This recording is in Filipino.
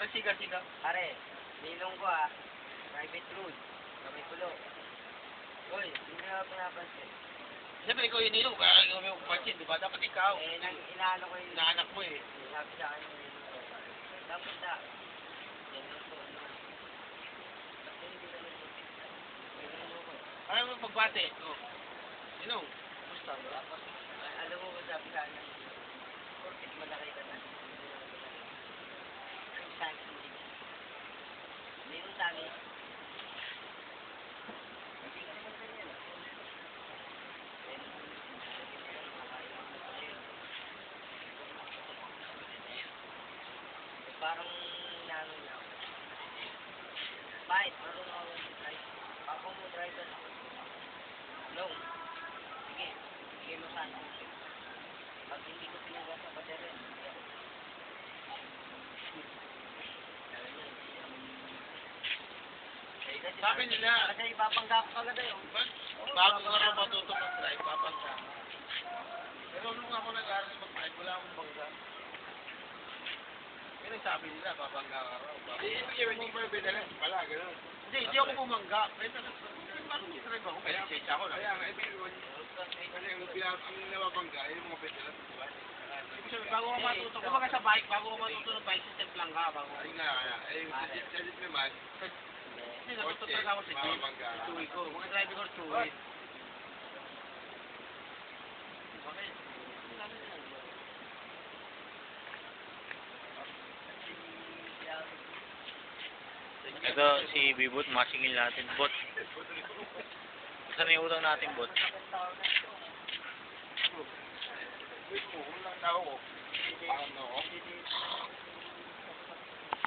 Pare, siga. Pare, ninong ko ah. Private road. Kamay pulo. Uy, hindi na pinapansin. Siyempre, ikaw yung ninong, kaya ikaw yung pansin, di ba? Dapat ikaw. Inaano ko yung... Inaanak mo eh. Sabi sa akin yung ninong ko. Dapat na. Yan lang po. Kasi hindi na nagpapit. Ninong ko. Ayaw mo pagbate. Oh. Ninong, gusto. Alam mo ba sabi sa akin? Porkit malaki ka na. Ang sabi ko din. Ninong sabi. Hindi ka naman ganyan. Parang inaano niya ako. Bakit? Marunong ako mag-drive. Ako mo driver ako. No. Sige. Sige mo saan ako. Pag hindi ko pinagawa sa paderin, hindi ako. Sabi nila, kasi ipapangga ko agad eh. bago ka rin matuto mag-drive, papangga. Pero nung ako nag-aaral mag-drive, wala akong bangga. Yan ang sabi nila, papangga ka raw. Hindi mo pala pala, gano'n. Hindi ako bumangga. Parang drive ako, may lisensya ako. Kaya nga, kasi ang nababangga, yung mga veteran, di ba? Bago ka matuto, kumbaga sa bike, bago ka matuto ng bike system lang ka. Ay nga, sa jeep naman, hindi, natuto talaga ako sa jeep. Tuwi ko. Mga driver ko, tuwi. Bakit? Ito, si Bibot, masingil natin. Bot. Saan na yung utang natin, Bot? Wait mo, kung lang tao ko. Parang ako.